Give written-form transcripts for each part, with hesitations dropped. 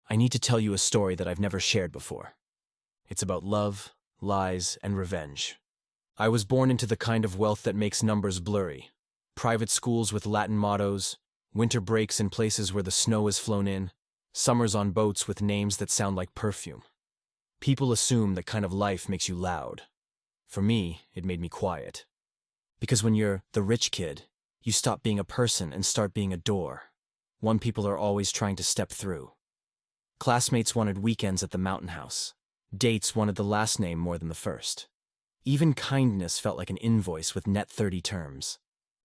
I need to tell you a story that I've never shared before. It's about love, lies, and revenge. I was born into the kind of wealth that makes numbers blurry. Private schools with Latin mottos, winter breaks in places where the snow has flown in, summers on boats with names that sound like perfume. People assume that kind of life makes you loud. For me, it made me quiet. Because when you're the rich kid, you stop being a person and start being a door. One people are always trying to step through. Classmates wanted weekends at the mountain house. Dates wanted the last name more than the first. Even kindness felt like an invoice with net 30 terms.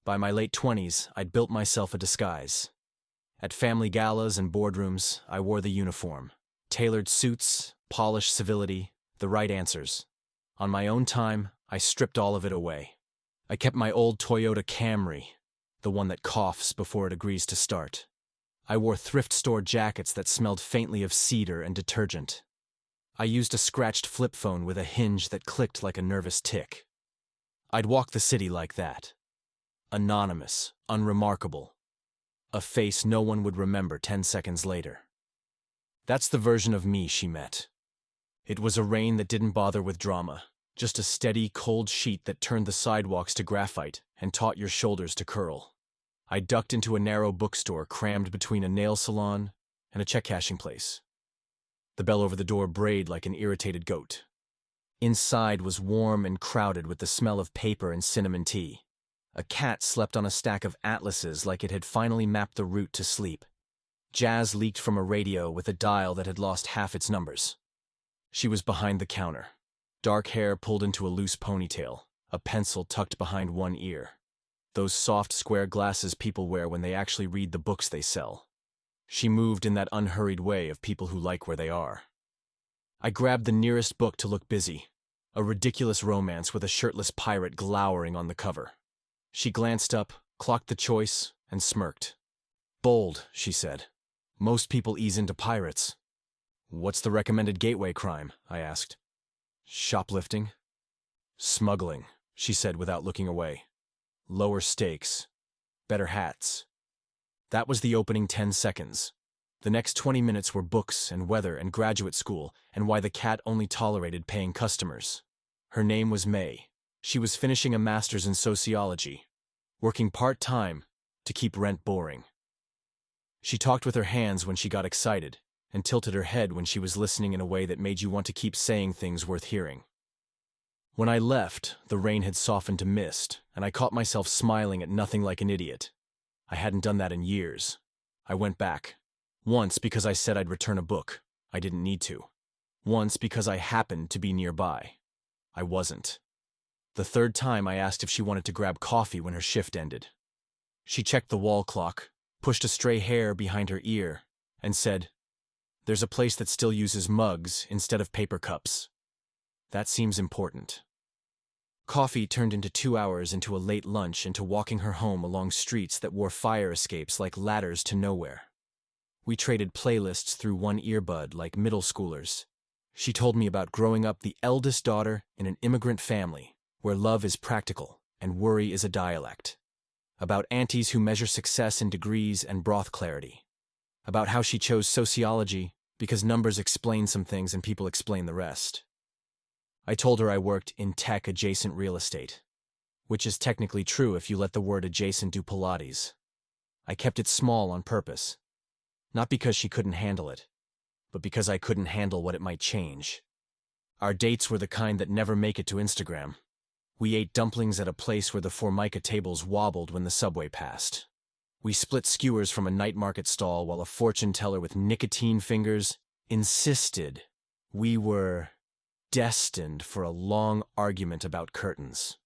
By my late 20s, I'd built myself a disguise. At family galas and boardrooms, I wore the uniform. Tailored suits, polished civility, the right answers. On my own time, I stripped all of it away. I kept my old Toyota Camry, the one that coughs before it agrees to start. I wore thrift store jackets that smelled faintly of cedar and detergent. I used a scratched flip phone with a hinge that clicked like a nervous tick. I'd walk the city like that. Anonymous, unremarkable. A face no one would remember 10 seconds later. That's the version of me she met. It was a rain that didn't bother with drama, just a steady, cold sheet that turned the sidewalks to graphite and taught your shoulders to curl. I ducked into a narrow bookstore crammed between a nail salon and a check-cashing place. The bell over the door brayed like an irritated goat. Inside was warm and crowded with the smell of paper and cinnamon tea. A cat slept on a stack of atlases like it had finally mapped the route to sleep. Jazz leaked from a radio with a dial that had lost half its numbers. She was behind the counter. Dark hair pulled into a loose ponytail, a pencil tucked behind one ear. Those soft, square glasses people wear when they actually read the books they sell. She moved in that unhurried way of people who like where they are. I grabbed the nearest book to look busy, a ridiculous romance with a shirtless pirate glowering on the cover. She glanced up, clocked the choice, and smirked. "Bold," she said. "Most people ease into pirates." "What's the recommended gateway crime?" I asked. "Shoplifting." "Smuggling," she said without looking away. "Lower stakes. Better hats." That was the opening 10 seconds. The next 20 minutes were books and weather and graduate school and why the cat only tolerated paying customers. Her name was May. She was finishing a master's in sociology, working part-time to keep rent boring. She talked with her hands when she got excited and tilted her head when she was listening in a way that made you want to keep saying things worth hearing. When I left, the rain had softened to mist, and I caught myself smiling at nothing like an idiot. I hadn't done that in years. I went back. Once because I said I'd return a book. I didn't need to. Once because I happened to be nearby. I wasn't. The third time I asked if she wanted to grab coffee when her shift ended. She checked the wall clock, pushed a stray hair behind her ear, and said, "There's a place that still uses mugs instead of paper cups. That seems important." Coffee turned into 2 hours, into a late lunch, into walking her home along streets that wore fire escapes like ladders to nowhere. We traded playlists through one earbud like middle schoolers. She told me about growing up the eldest daughter in an immigrant family, where love is practical and worry is a dialect. About aunties who measure success in degrees and broth clarity. About how she chose sociology because numbers explain some things and people explain the rest. I told her I worked in tech-adjacent real estate, which is technically true if you let the word adjacent do Pilates. I kept it small on purpose, not because she couldn't handle it, but because I couldn't handle what it might change. Our dates were the kind that never make it to Instagram. We ate dumplings at a place where the Formica tables wobbled when the subway passed. We split skewers from a night market stall while a fortune teller with nicotine fingers insisted we were destined for a long argument about curtains.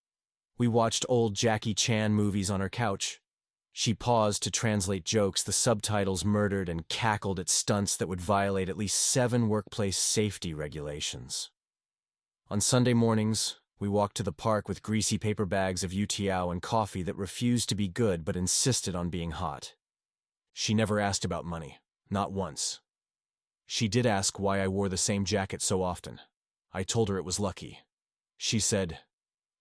We watched old Jackie Chan movies on her couch. She paused to translate jokes the subtitles murdered and cackled at stunts that would violate at least 7 workplace safety regulations. On Sunday mornings, we walked to the park with greasy paper bags of youtiao and coffee that refused to be good but insisted on being hot. She never asked about money, not once. She did ask why I wore the same jacket so often. I told her it was lucky. She said,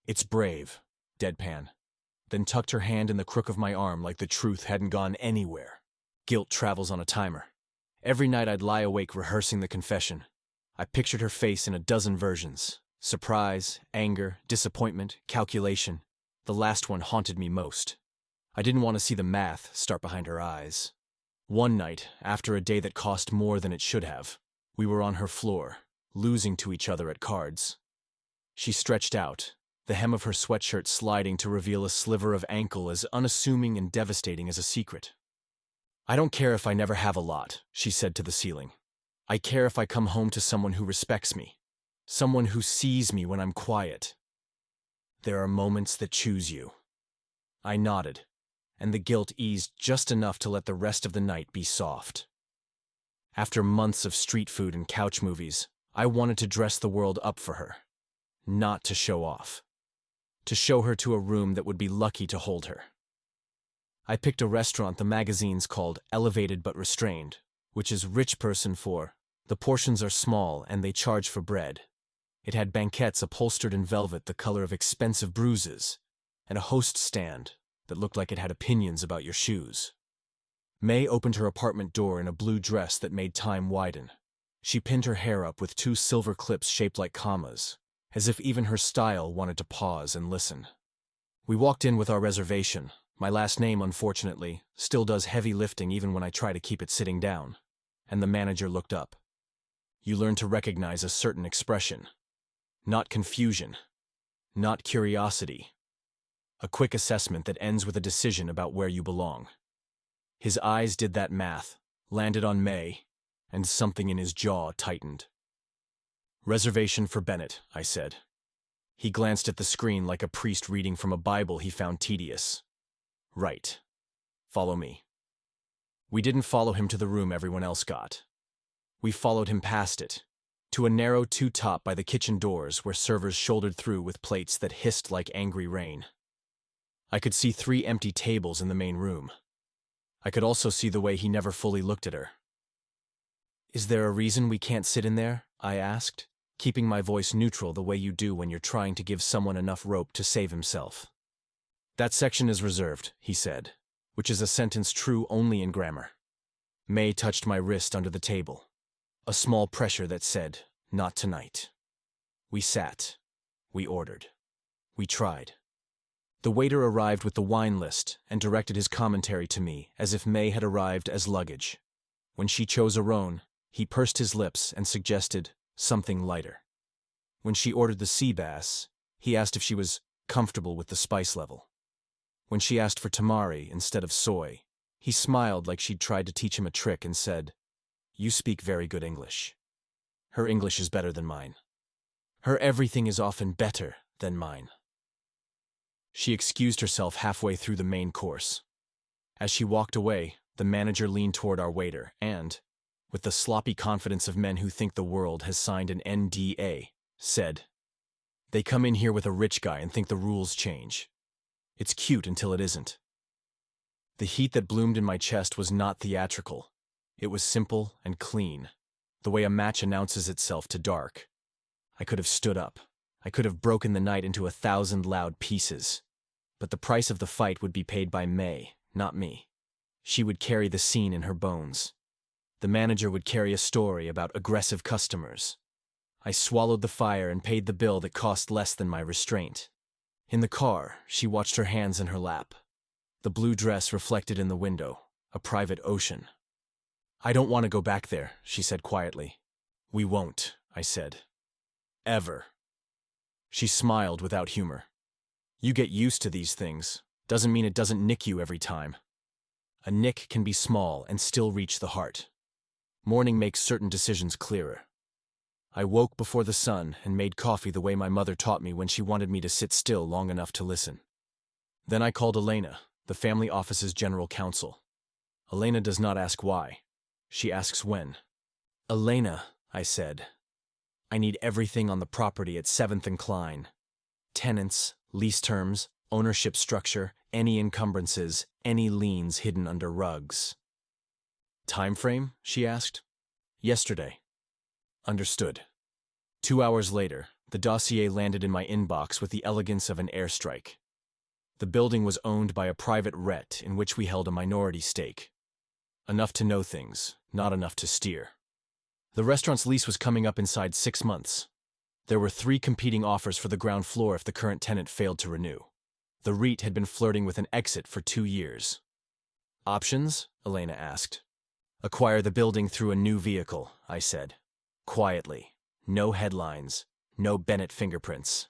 "It's brave," deadpan, then tucked her hand in the crook of my arm like the truth hadn't gone anywhere. Guilt travels on a timer. Every night I'd lie awake rehearsing the confession. I pictured her face in a dozen versions. Surprise, anger, disappointment, calculation. The last one haunted me most. I didn't want to see the math start behind her eyes. One night, after a day that cost more than it should have, we were on her floor, losing to each other at cards. She stretched out, the hem of her sweatshirt sliding to reveal a sliver of ankle as unassuming and devastating as a secret. "I don't care if I never have a lot," she said to the ceiling. "I care if I come home to someone who respects me, someone who sees me when I'm quiet." There are moments that choose you. I nodded, and the guilt eased just enough to let the rest of the night be soft. After months of street food and couch movies, I wanted to dress the world up for her. Not to show off. To show her to a room that would be lucky to hold her. I picked a restaurant the magazines called Elevated but Restrained, which is rich person for, the portions are small and they charge for bread. It had banquettes upholstered in velvet the color of expensive bruises, and a host stand that looked like it had opinions about your shoes. May opened her apartment door in a blue dress that made time widen. She pinned her hair up with 2 silver clips shaped like commas, as if even her style wanted to pause and listen. We walked in with our reservation. My last name, unfortunately, still does heavy lifting even when I try to keep it sitting down. And the manager looked up. You learn to recognize a certain expression. Not confusion. Not curiosity. A quick assessment that ends with a decision about where you belong. His eyes did that math, landed on May, and something in his jaw tightened. "Reservation for Bennett," I said. He glanced at the screen like a priest reading from a Bible he found tedious. "Right. Follow me." We didn't follow him to the room everyone else got. We followed him past it, to a narrow two-top by the kitchen doors where servers shouldered through with plates that hissed like angry rain. I could see 3 empty tables in the main room. I could also see the way he never fully looked at her. "Is there a reason we can't sit in there?" I asked, keeping my voice neutral the way you do when you're trying to give someone enough rope to save himself. "That section is reserved," he said, which is a sentence true only in grammar. May touched my wrist under the table. A small pressure that said, "Not tonight." We sat. We ordered. We tried. The waiter arrived with the wine list and directed his commentary to me as if May had arrived as luggage. When she chose a Rhone, he pursed his lips and suggested something lighter. When she ordered the sea bass, he asked if she was comfortable with the spice level. When she asked for tamari instead of soy, he smiled like she'd tried to teach him a trick and said, "You speak very good English." Her English is better than mine. Her everything is often better than mine. She excused herself halfway through the main course. As she walked away, the manager leaned toward our waiter and, with the sloppy confidence of men who think the world has signed an NDA, said, "They come in here with a rich guy and think the rules change. It's cute until it isn't." The heat that bloomed in my chest was not theatrical. It was simple and clean, the way a match announces itself to dark. I could have stood up. I could have broken the night into 1,000 loud pieces. But the price of the fight would be paid by May, not me. She would carry the scene in her bones. The manager would carry a story about aggressive customers. I swallowed the fire and paid the bill that cost less than my restraint. In the car, she watched her hands in her lap. The blue dress reflected in the window, a private ocean. "I don't want to go back there," she said quietly. "We won't," I said. "Ever." She smiled without humor. "You get used to these things. Doesn't mean it doesn't nick you every time. A nick can be small and still reach the heart. Morning makes certain decisions clearer." I woke before the sun and made coffee the way my mother taught me when she wanted me to sit still long enough to listen. Then I called Elena, the family office's general counsel. Elena does not ask why. She asks when. "Elena," I said, "I need everything on the property at 7th and Klein. Tenants, lease terms, ownership structure, any encumbrances, any liens hidden under rugs." "Time frame?" she asked. "Yesterday." Understood. 2 hours later, the dossier landed in my inbox with the elegance of an airstrike. The building was owned by a private REIT in which we held a minority stake. Enough to know things, not enough to steer. The restaurant's lease was coming up inside 6 months. There were 3 competing offers for the ground floor if the current tenant failed to renew. The REIT had been flirting with an exit for 2 years. Options? Elena asked. Acquire the building through a new vehicle, I said. Quietly. No headlines. No Bennett fingerprints.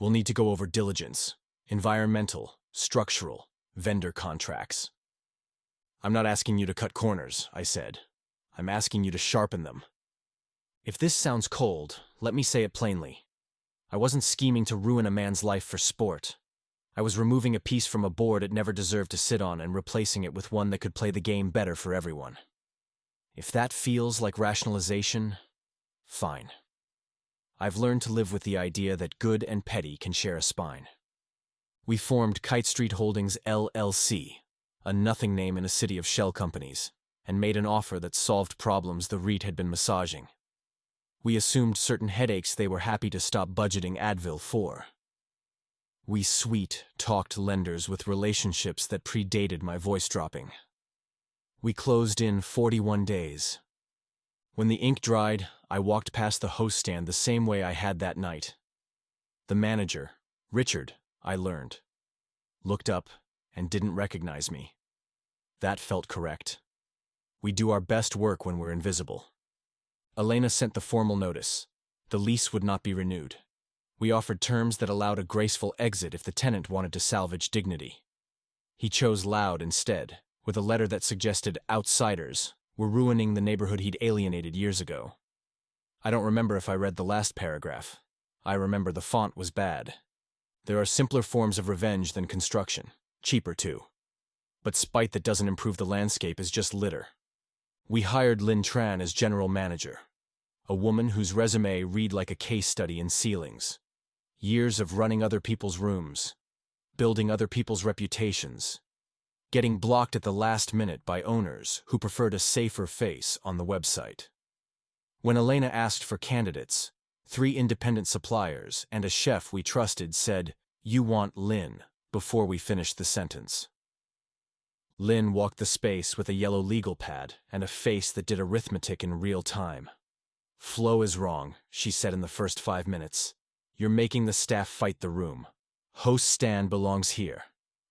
We'll need to go over diligence, environmental, structural, vendor contracts. I'm not asking you to cut corners, I said. I'm asking you to sharpen them. If this sounds cold, let me say it plainly. I wasn't scheming to ruin a man's life for sport. I was removing a piece from a board it never deserved to sit on and replacing it with one that could play the game better for everyone. If that feels like rationalization, fine. I've learned to live with the idea that good and petty can share a spine. We formed Kite Street Holdings LLC, a nothing name in a city of shell companies, and made an offer that solved problems the REIT had been massaging. We assumed certain headaches they were happy to stop budgeting Advil for. We sweet-talked lenders with relationships that predated my voice dropping. We closed in 41 days. When the ink dried, I walked past the host stand the same way I had that night. The manager, Richard, I learned, looked up and didn't recognize me. That felt correct. We do our best work when we're invisible. Elena sent the formal notice. The lease would not be renewed. We offered terms that allowed a graceful exit if the tenant wanted to salvage dignity. He chose loud instead, with a letter that suggested outsiders were ruining the neighborhood he'd alienated years ago. I don't remember if I read the last paragraph. I remember the font was bad. There are simpler forms of revenge than construction, cheaper too. But spite that doesn't improve the landscape is just litter. We hired Lynn Tran as general manager, a woman whose resume read like a case study in ceilings. Years of running other people's rooms, building other people's reputations, getting blocked at the last minute by owners who preferred a safer face on the website. When Elena asked for candidates, 3 independent suppliers and a chef we trusted said, "You want Lynn," before we finished the sentence. Lynn walked the space with a yellow legal pad and a face that did arithmetic in real time. "Flow is wrong," she said in the first 5 minutes. "You're making the staff fight the room. Host stand belongs here.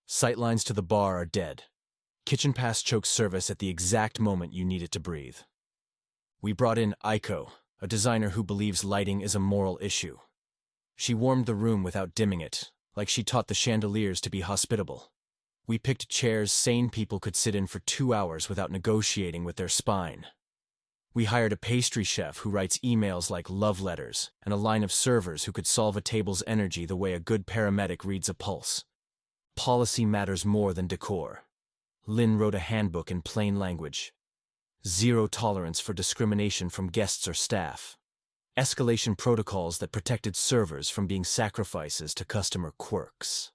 Sightlines to the bar are dead. Kitchen pass chokes service at the exact moment you need it to breathe." We brought in Aiko, a designer who believes lighting is a moral issue. She warmed the room without dimming it, like she taught the chandeliers to be hospitable. We picked chairs sane people could sit in for 2 hours without negotiating with their spine. We hired a pastry chef who writes emails like love letters and a line of servers who could solve a table's energy the way a good paramedic reads a pulse. Policy matters more than decor. Lynn wrote a handbook in plain language. 0 tolerance for discrimination from guests or staff. Escalation protocols that protected servers from being sacrifices to customer quirks.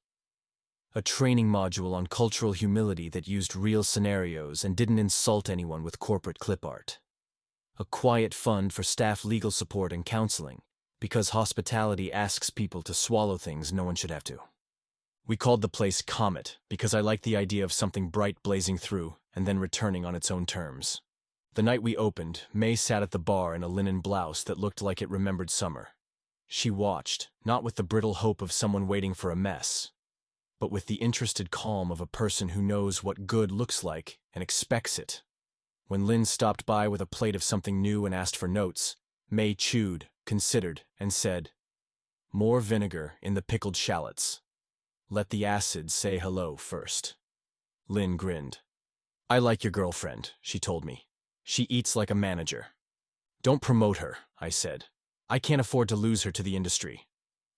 A training module on cultural humility that used real scenarios and didn't insult anyone with corporate clip art. A quiet fund for staff legal support and counseling, because hospitality asks people to swallow things no one should have to. We called the place Comet because I liked the idea of something bright blazing through and then returning on its own terms. The night we opened, May sat at the bar in a linen blouse that looked like it remembered summer. She watched, not with the brittle hope of someone waiting for a mess, but with the interested calm of a person who knows what good looks like and expects it. When Lynn stopped by with a plate of something new and asked for notes, May chewed, considered, and said, "More vinegar in the pickled shallots. Let the acid say hello first." Lynn grinned. "I like your girlfriend," she told me. "She eats like a manager." "Don't promote her," I said. "I can't afford to lose her to the industry."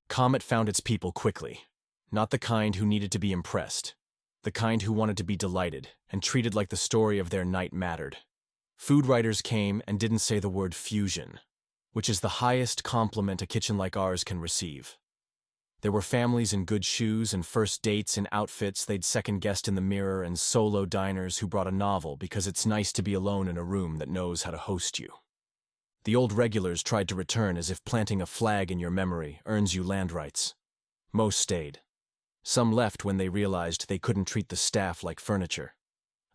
Comet found its people quickly. Not the kind who needed to be impressed. The kind who wanted to be delighted and treated like the story of their night mattered. Food writers came and didn't say the word fusion, which is the highest compliment a kitchen like ours can receive. There were families in good shoes and first dates in outfits they'd second-guessed in the mirror and solo diners who brought a novel because it's nice to be alone in a room that knows how to host you. The old regulars tried to return as if planting a flag in your memory earns you land rights. Most stayed. Some left when they realized they couldn't treat the staff like furniture.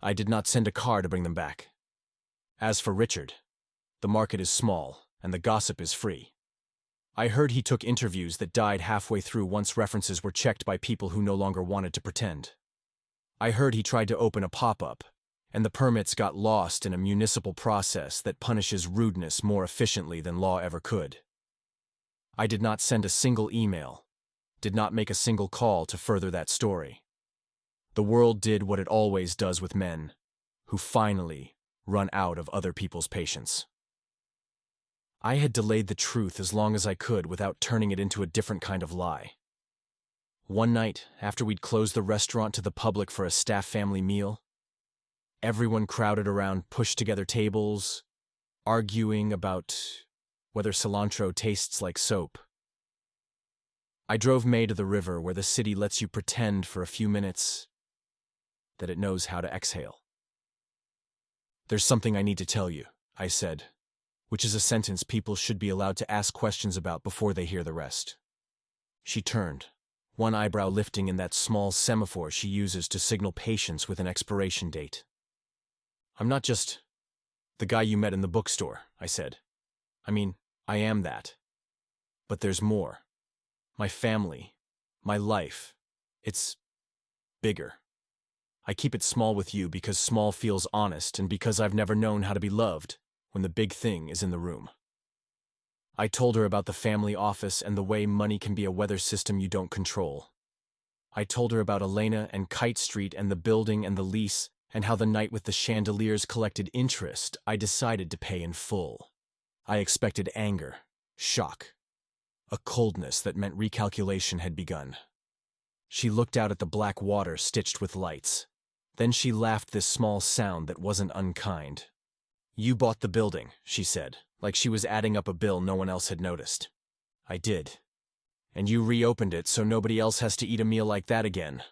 I did not send a car to bring them back. As for Richard, the market is small, and the gossip is free. I heard he took interviews that died halfway through once references were checked by people who no longer wanted to pretend. I heard he tried to open a pop-up, and the permits got lost in a municipal process that punishes rudeness more efficiently than law ever could. I did not send a single email, did not make a single call to further that story. The world did what it always does with men, who finally run out of other people's patience. I had delayed the truth as long as I could without turning it into a different kind of lie. One night, after we'd closed the restaurant to the public for a staff family meal, everyone crowded around pushed-together tables, arguing about whether cilantro tastes like soap. I drove May to the river where the city lets you pretend for a few minutes that it knows how to exhale. "There's something I need to tell you," I said, which is a sentence people should be allowed to ask questions about before they hear the rest. She turned, one eyebrow lifting in that small semaphore she uses to signal patience with an expiration date. "I'm not just the guy you met in the bookstore," I said. "I mean, I am that. But there's more. My family, my life, it's bigger. I keep it small with you because small feels honest and because I've never known how to be loved when the big thing is in the room." I told her about the family office and the way money can be a weather system you don't control. I told her about Elena and Kite Street and the building and the lease and how the night with the chandeliers collected interest I decided to pay in full. I expected anger, shock, a coldness that meant recalculation had begun. She looked out at the black water stitched with lights. Then she laughed this small sound that wasn't unkind. "You bought the building," she said, like she was adding up a bill no one else had noticed. "I did. And you reopened it so nobody else has to eat a meal like that again.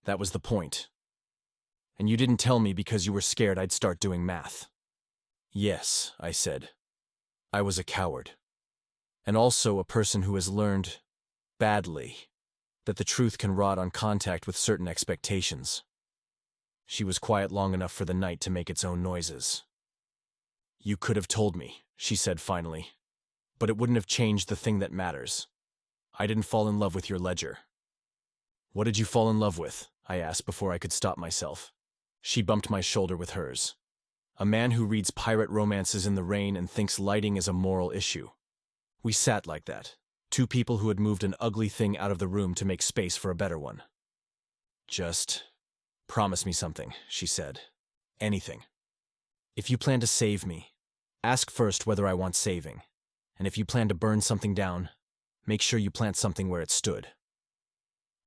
That was the point. And you didn't tell me because you were scared I'd start doing math." "Yes," I said. "I was a coward. And also a person who has learned, badly, that the truth can rot on contact with certain expectations." She was quiet long enough for the night to make its own noises. "You could have told me," she said finally. "But it wouldn't have changed the thing that matters. I didn't fall in love with your ledger." "What did you fall in love with?" I asked before I could stop myself. She bumped my shoulder with hers. "A man who reads pirate romances in the rain and thinks lighting is a moral issue." We sat like that, two people who had moved an ugly thing out of the room to make space for a better one. "Just promise me something," she said. "Anything. If you plan to save me, ask first whether I want saving. And if you plan to burn something down, make sure you plant something where it stood."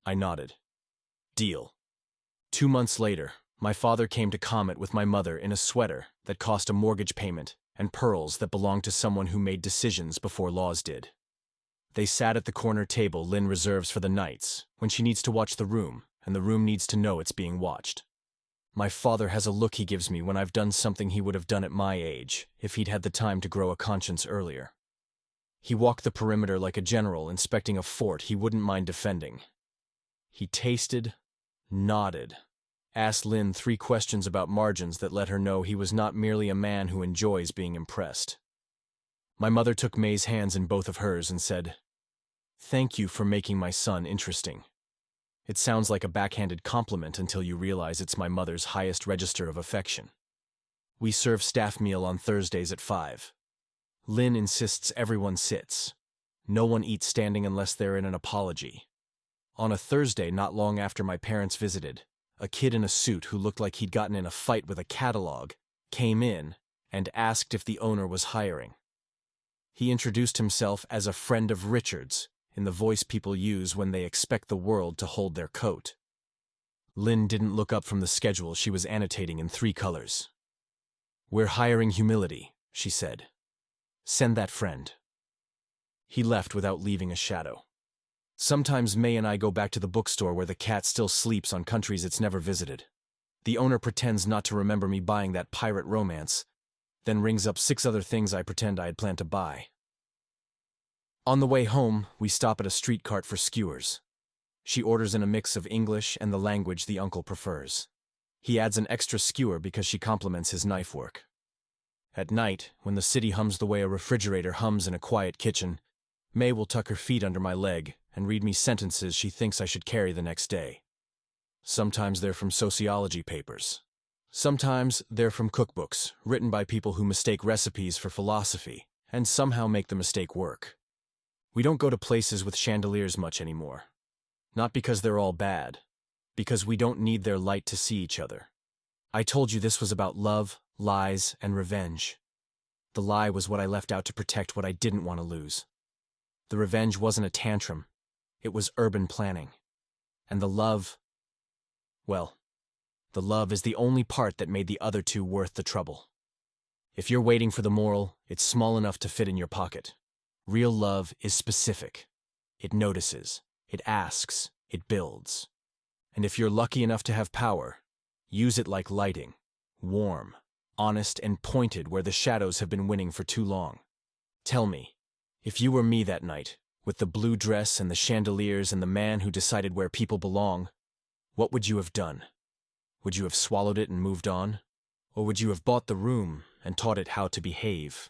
I nodded. Deal. 2 months later, my father came to Comet with my mother in a sweater that cost a mortgage payment and pearls that belonged to someone who made decisions before laws did. They sat at the corner table Lynn reserves for the nights when she needs to watch the room and the room needs to know it's being watched. My father has a look he gives me when I've done something he would have done at my age if he'd had the time to grow a conscience earlier. He walked the perimeter like a general inspecting a fort he wouldn't mind defending. He tasted, nodded, asked Lynn 3 questions about margins that let her know he was not merely a man who enjoys being impressed. My mother took May's hands in both of hers and said, "Thank you for making my son interesting." It sounds like a backhanded compliment until you realize it's my mother's highest register of affection. We serve staff meal on Thursdays at 5. Lynn insists everyone sits. No one eats standing unless they're in an apology. On a Thursday not long after my parents visited, a kid in a suit who looked like he'd gotten in a fight with a catalog came in and asked if the owner was hiring. He introduced himself as a friend of Richard's, in the voice people use when they expect the world to hold their coat. Lynn didn't look up from the schedule she was annotating in 3 colors. "We're hiring humility," she said. "Send that friend." He left without leaving a shadow. Sometimes May and I go back to the bookstore where the cat still sleeps on countries it's never visited. The owner pretends not to remember me buying that pirate romance, then rings up 6 other things I pretend I had planned to buy. On the way home, we stop at a street cart for skewers. She orders in a mix of English and the language the uncle prefers. He adds an extra skewer because she compliments his knife work. At night, when the city hums the way a refrigerator hums in a quiet kitchen, May will tuck her feet under my leg and read me sentences she thinks I should carry the next day. Sometimes they're from sociology papers. Sometimes they're from cookbooks, written by people who mistake recipes for philosophy, and somehow make the mistake work. We don't go to places with chandeliers much anymore. Not because they're all bad, because we don't need their light to see each other. I told you this was about love, lies, and revenge. The lie was what I left out to protect what I didn't want to lose. The revenge wasn't a tantrum. It was urban planning. And the love, well, the love is the only part that made the other two worth the trouble. If you're waiting for the moral, it's small enough to fit in your pocket. Real love is specific. It notices, it asks, it builds. And if you're lucky enough to have power, use it like lighting, warm, honest, and pointed where the shadows have been winning for too long. Tell me, if you were me that night, with the blue dress and the chandeliers and the man who decided where people belong, what would you have done? Would you have swallowed it and moved on? Or would you have bought the room and taught it how to behave?